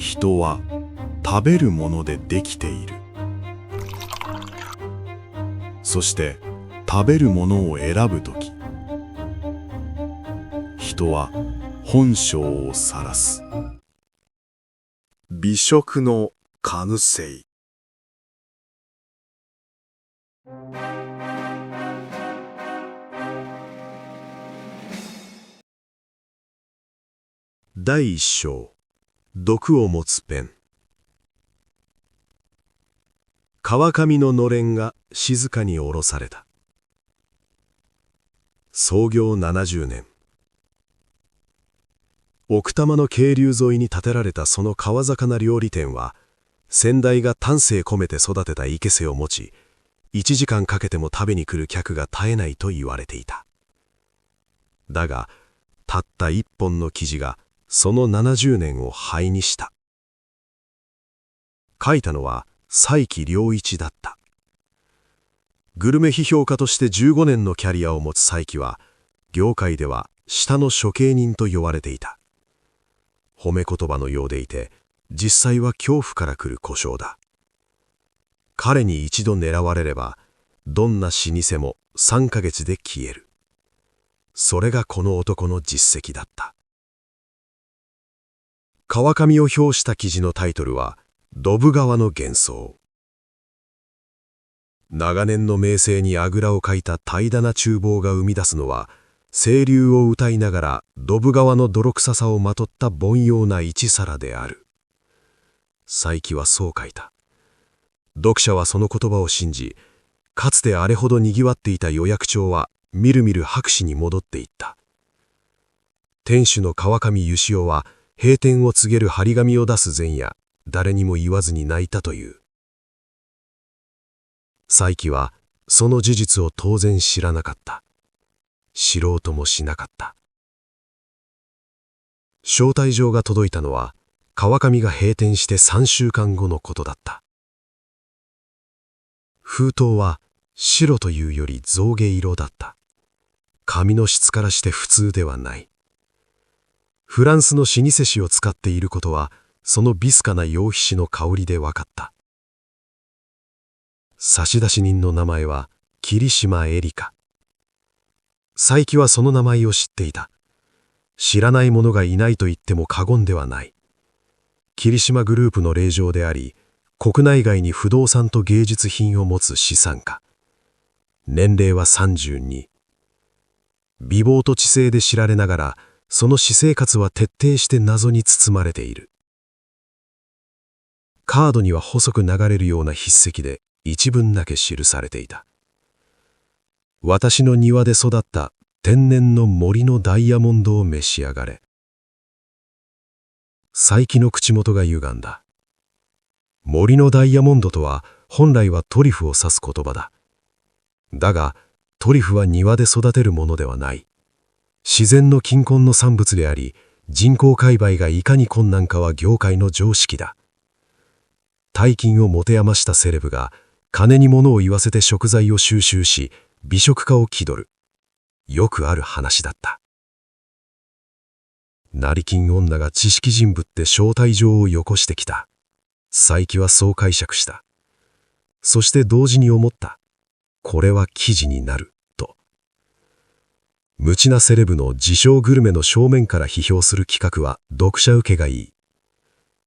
人は食べるものでできている。そして食べるものを選ぶとき、人は本性を晒す。美食のカヌセイ。第一章、毒を持つペン。川上ののれんが静かに下ろされた。創業70年。奥多摩の渓流沿いに建てられたその川魚料理店は、先代が丹精込めて育てた生け瀬を持ち、1時間かけても食べに来る客が絶えないと言われていた。だが、たった一本の記事がその70年を灰にした。書いたのは佐伯良一だった。グルメ批評家として15年のキャリアを持つ佐伯は、業界では下の処刑人と呼ばれていた。褒め言葉のようでいて、実際は恐怖から来る呼称だ。彼に一度狙われれば、どんな老舗も3ヶ月で消える。それがこの男の実績だった。川上を評した記事のタイトルは、ドブ川の幻想。長年の名声にあぐらをかいた怠惰な厨房が生み出すのは、清流を歌いながらドブ川の泥臭さをまとった凡庸な一皿である。佐伯はそう書いた。読者はその言葉を信じ、かつてあれほど賑わっていた予約帳はみるみる白紙に戻っていった。店主の川上義雄は閉店を告げる張り紙を出す前夜、誰にも言わずに泣いたという。佐伯はその事実を当然知らなかった。知ろうともしなかった。招待状が届いたのは、川上が閉店して3週間後のことだった。封筒は白というより象牙色だった。紙の質からして普通ではない。フランスの老舗紙を使っていることは、そのビスカな羊皮紙の香りで分かった。差出人の名前は桐島エリカ。佐伯はその名前を知っていた。知らない者がいないと言っても過言ではない。桐島グループの令嬢であり、国内外に不動産と芸術品を持つ資産家。年齢は32。美貌と知性で知られながら、その私生活は徹底して謎に包まれている。カードには細く流れるような筆跡で一文だけ記されていた。私の庭で育った天然の森のダイヤモンドを召し上がれ。佐伯の口元が歪んだ。森のダイヤモンドとは本来はトリュフを指す言葉だ。だがトリュフは庭で育てるものではない。自然の近婚の産物であり、人工栽培がいかに困難かは業界の常識だ。大金を持て余したセレブが金に物を言わせて食材を収集し、美食家を気取る。よくある話だった。成金女が知識人ぶって招待状をよこしてきた。佐伯はそう解釈した。そして同時に思った。これは記事になる、と。無知なセレブの自称グルメの正面から批評する企画は読者受けがいい。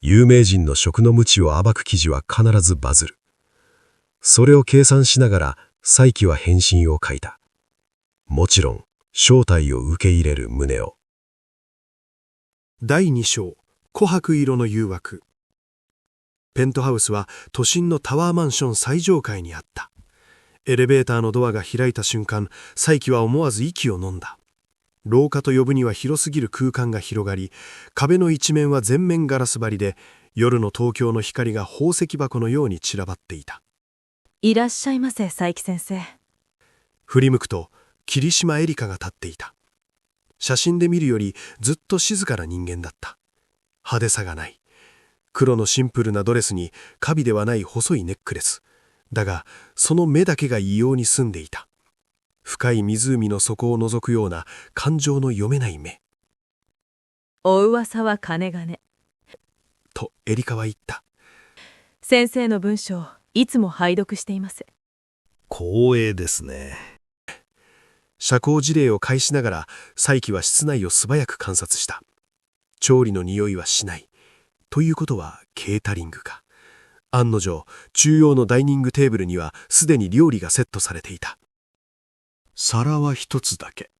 有名人の食の無知を暴く記事は必ずバズる。それを計算しながら、佐伯は返信を書いた。もちろん、招待を受け入れる旨を。第2章、琥珀色の誘惑。ペントハウスは都心のタワーマンション最上階にあった。エレベーターのドアが開いた瞬間、佐伯は思わず息を飲んだ。廊下と呼ぶには広すぎる空間が広がり、壁の一面は全面ガラス張りで、夜の東京の光が宝石箱のように散らばっていた。いらっしゃいませ、佐伯先生。振り向くと、桐島エリカが立っていた。写真で見るよりずっと静かな人間だった。派手さがない。黒のシンプルなドレスに華美ではない細いネックレス。だが、その目だけが異様に澄んでいた。深い湖の底を覗くような感情の読めない目。お噂は金がね。とエリカは言った。先生の文章、いつも拝読しています。光栄ですね。社交辞令を返しながら、佐伯は室内を素早く観察した。調理の匂いはしない。ということは、ケータリングか。案の定、中央のダイニングテーブルにはすでに料理がセットされていた。皿は一つだけ。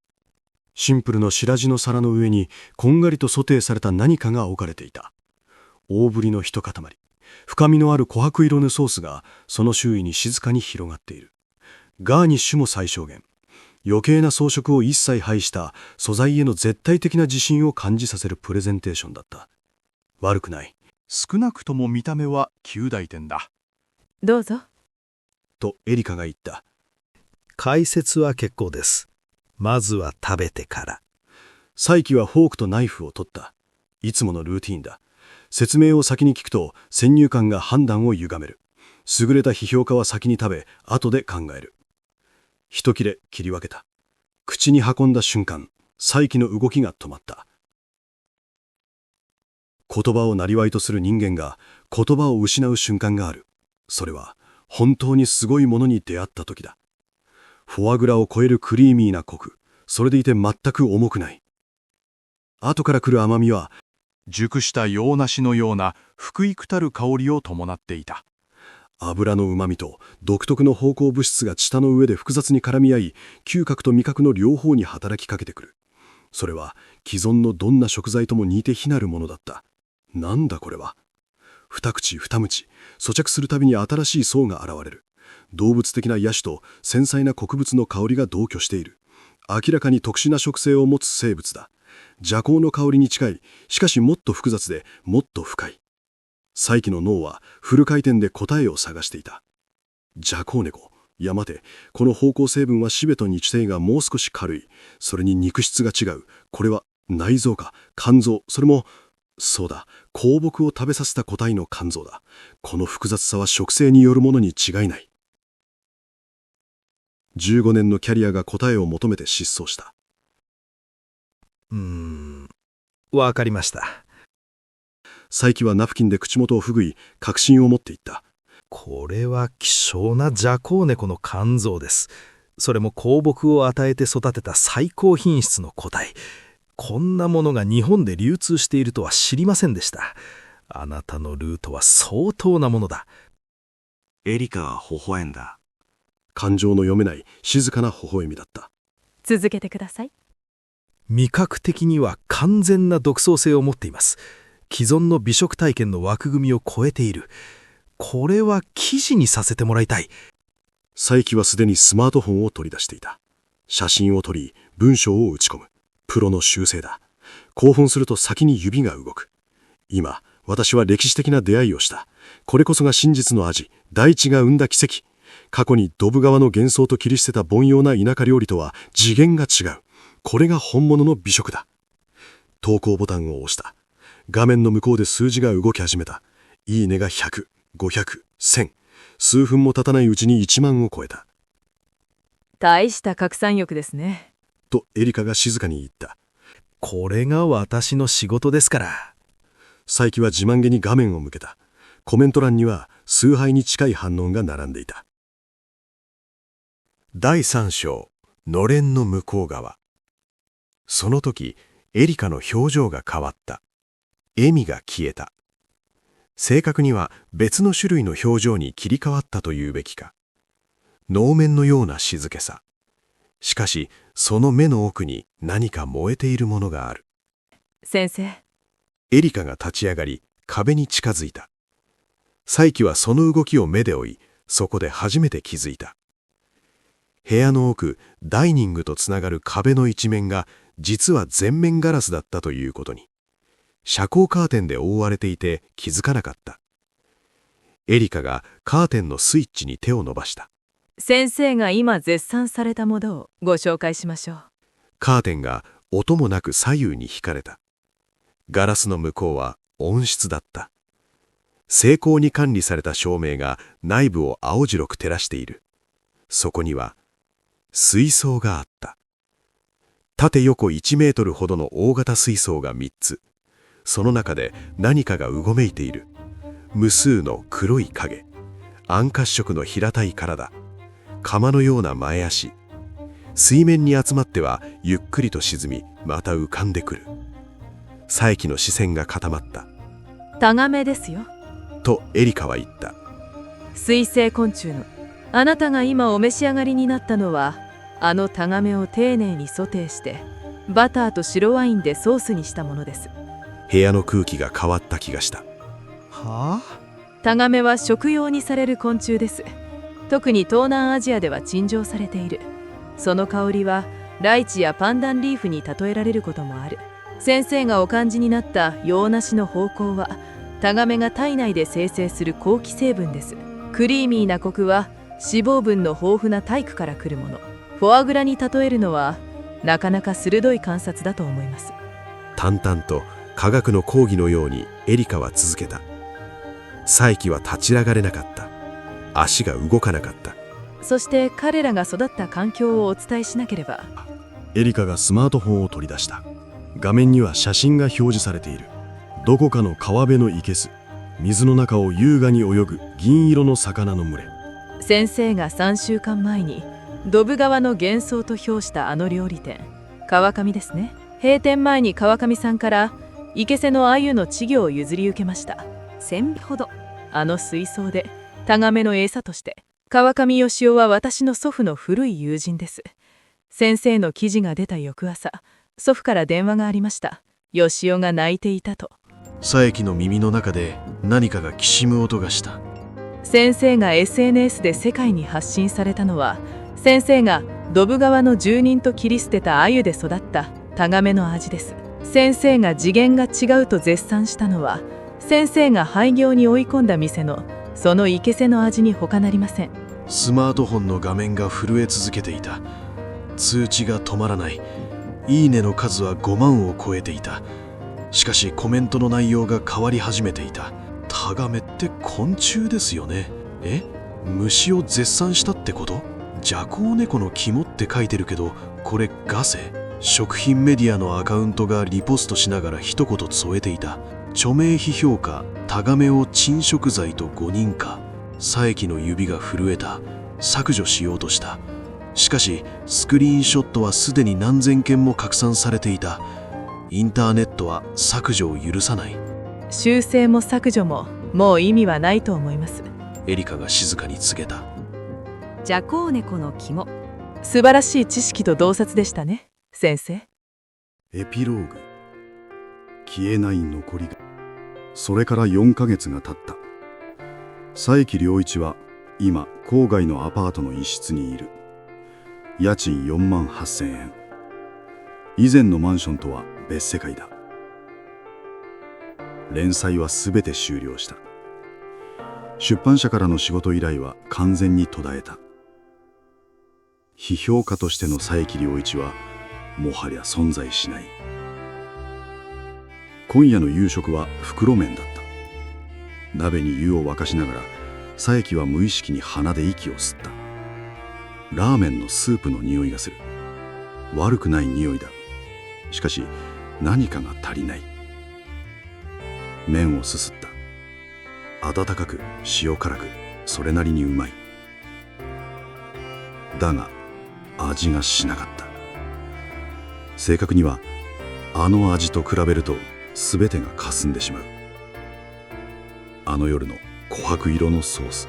シンプルの白地の皿の上にこんがりとソテーされた何かが置かれていた。大ぶりの一塊、深みのある琥珀色のソースがその周囲に静かに広がっている。ガーニッシュも最小限。余計な装飾を一切排した素材への絶対的な自信を感じさせるプレゼンテーションだった。悪くない。少なくとも見た目は及第点だ。どうぞ。とエリカが言った。解説は結構です。まずは食べてから。佐伯はフォークとナイフを取った。いつものルーティーンだ。説明を先に聞くと先入観が判断を歪める。優れた批評家は先に食べ、後で考える。一切れ切り分けた。口に運んだ瞬間、佐伯の動きが止まった。言葉を生業とする人間が言葉を失う瞬間がある。それは本当にすごいものに出会った時だ。フォアグラを超えるクリーミーなコク、それでいて全く重くない。後から来る甘みは熟した洋梨のような福育たる香りを伴っていた。油の旨味と独特の芳香物質が舌の上で複雑に絡み合い、嗅覚と味覚の両方に働きかけてくる。それは既存のどんな食材とも似て非なるものだった。なんだこれは。二口二鞭、咀嚼するたびに新しい層が現れる。動物的な野種と繊細な穀物の香りが同居している。明らかに特殊な食性を持つ生物だ。麝香の香りに近い、しかしもっと複雑でもっと深い。佐伯の脳はフル回転で答えを探していた。麝香猫。いや待て、この芳香成分はシベと日性がもう少し軽い。それに肉質が違う。これは内臓か肝臓、それもそうだ、香木を食べさせた個体の肝臓だ。この複雑さは食性によるものに違いない。15年のキャリアが答えを求めて失踪した。わかりました。佐伯はナプキンで口元をふぐい、確信を持っていった。これは希少な麝香猫の肝臓です。それも香木を与えて育てた最高品質の個体。こんなものが日本で流通しているとは知りませんでした。あなたのルートは相当なものだ。エリカは微笑んだ。感情の読めない静かな微笑みだった。続けてください。味覚的には完全な独創性を持っています。既存の美食体験の枠組みを超えている。これは記事にさせてもらいたい。佐伯はすでにスマートフォンを取り出していた。写真を撮り、文章を打ち込む。プロの修正だ。興奮すると先に指が動く。今、私は歴史的な出会いをした。これこそが真実の味、大地が生んだ奇跡。過去にドブ川の幻想と切り捨てた凡庸な田舎料理とは次元が違う。これが本物の美食だ。投稿ボタンを押した。画面の向こうで数字が動き始めた。いいねが100、500、1000。数分も経たないうちに1万を超えた。大した拡散欲ですね。とエリカが静かに言った。これが私の仕事ですから。佐伯は自慢げに画面を向けた。コメント欄には崇拝に近い反応が並んでいた。第3章、のれんの向こう側。その時、エリカの表情が変わった。笑みが消えた。正確には別の種類の表情に切り替わったというべきか。能面のような静けさ。しかし、その目の奥に何か燃えているものがある。先生。エリカが立ち上がり、壁に近づいた。佐伯はその動きを目で追い、そこで初めて気づいた。部屋の奥、ダイニングとつながる壁の一面が、実は全面ガラスだったということに。遮光カーテンで覆われていて気づかなかった。エリカがカーテンのスイッチに手を伸ばした。先生が今絶賛されたものをご紹介しましょう。カーテンが音もなく左右に引かれた。ガラスの向こうは温室だった。精巧に管理された照明が内部を青白く照らしている。そこには水槽があった。縦横1メートルほどの大型水槽が3つ。その中で何かがうごめいている。無数の黒い影、暗褐色の平たい体、釜のような前足、水面に集まってはゆっくりと沈み、また浮かんでくる。佐伯の視線が固まった。タガメですよ。とエリカは言った。水生昆虫の。あなたが今お召し上がりになったのは、あのタガメを丁寧にソテーして、バターと白ワインでソースにしたものです。部屋の空気が変わった気がした。はあ？タガメは食用にされる昆虫です。特に東南アジアでは珍重されている。その香りはライチやパンダンリーフに例えられることもある。先生がお感じになった洋梨の芳香はタガメが体内で生成する香気成分です。クリーミーなコクは脂肪分の豊富な体躯から来るもの。フォアグラに例えるのはなかなか鋭い観察だと思います。淡々と科学の講義のようにエリカは続けた。佐伯は立ち上がれなかった。足が動かなかった。そして彼らが育った環境をお伝えしなければ。エリカがスマートフォンを取り出した。画面には写真が表示されている。どこかの川辺の生けす、水の中を優雅に泳ぐ銀色の魚の群れ。先生が3週間前にドブ川の幻想と評したあの料理店、川上ですね。閉店前に川上さんから生け瀬の鮎の稚魚を譲り受けました。1000尾ほど。あの水槽でタガメの餌として。川上義雄は私の祖父の古い友人です。先生の記事が出た翌朝、祖父から電話がありました。義雄が泣いていたと。佐伯の耳の中で何かがきしむ音がした。先生が SNS で世界に発信されたのは、先生がドブ川の住人と切り捨てた鮎で育ったタガメの味です。先生が次元が違うと絶賛したのは、先生が廃業に追い込んだ店のその生け瀬の味に他なりません。スマートフォンの画面が震え続けていた。通知が止まらない。いいねの数は5万を超えていた。しかしコメントの内容が変わり始めていた。タガメって昆虫ですよね。虫を絶賛したってこと？ジャコウネコの肝って書いてるけど、これガセ？食品メディアのアカウントがリポストしながら一言添えていた。著名批評家タガメを珍食材と誤認可。佐伯の指が震えた。削除しようとした。しかしスクリーンショットはすでに何千件も拡散されていた。インターネットは削除を許さない。修正も削除ももう意味はないと思います。エリカが静かに告げた。ジャコウネコの肝。素晴らしい知識と洞察でしたね、先生。エピローグ。消えない残りが。それから4ヶ月が経った。佐伯良一は今郊外のアパートの一室にいる。家賃4万8000円。以前のマンションとは別世界だ。連載は全て終了した。出版社からの仕事依頼は完全に途絶えた。批評家としての佐伯良一はもはや存在しない。今夜の夕食は袋麺だった。鍋に湯を沸かしながら佐伯は無意識に鼻で息を吸った。ラーメンのスープの匂いがする。悪くない匂いだ。しかし何かが足りない。麺をすすった。温かく塩辛くそれなりにうまい。だが味がしなかった。正確にはあの味と比べると全てが霞んでしまう。あの夜の琥珀色のソース、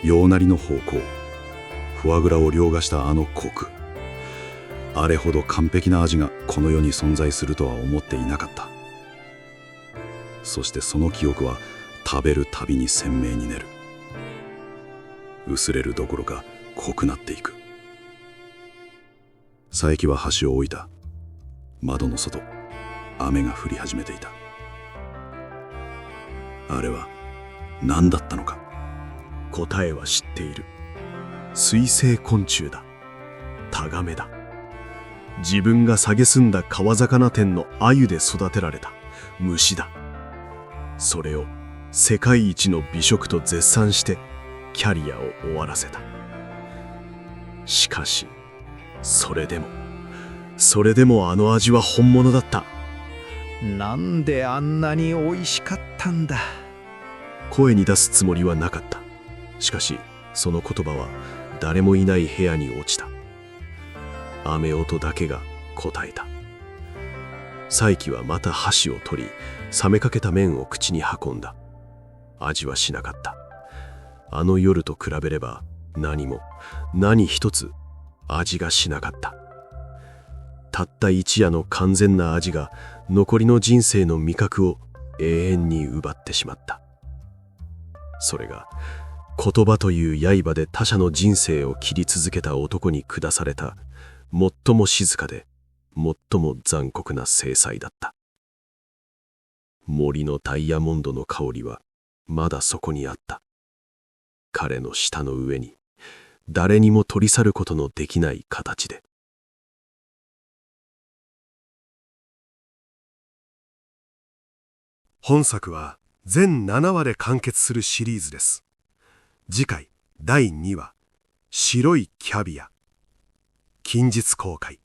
洋なりの芳香、フォアグラを凌駕したあのコク。あれほど完璧な味がこの世に存在するとは思っていなかった。そしてその記憶は食べるたびに鮮明になる。薄れるどころか濃くなっていく。佐伯は箸を置いた。窓の外、雨が降り始めていた。あれは何だったのか。答えは知っている。水生昆虫だ。タガメだ。自分が蔑んだ川魚店の鮎で育てられた虫だ。それを世界一の美食と絶賛してキャリアを終わらせた。しかしそれでもあの味は本物だった。なんであんなに美味しかったんだ。声に出すつもりはなかった。しかしその言葉は誰もいない部屋に落ちた。雨音だけが答えた。佐伯はまた箸を取り、冷めかけた麺を口に運んだ。味はしなかった。あの夜と比べれば何一つ味がしなかった。たった一夜の完全な味が残りの人生の味覚を永遠に奪ってしまった。それが言葉という刃で他者の人生を切り続けた男に下された最も静かで最も残酷な制裁だった。森のダイヤモンドの香りはまだそこにあった。彼の舌の上に誰にも取り去ることのできない形で。本作は全7話で完結するシリーズです。次回第2話、白いキャビア。近日公開。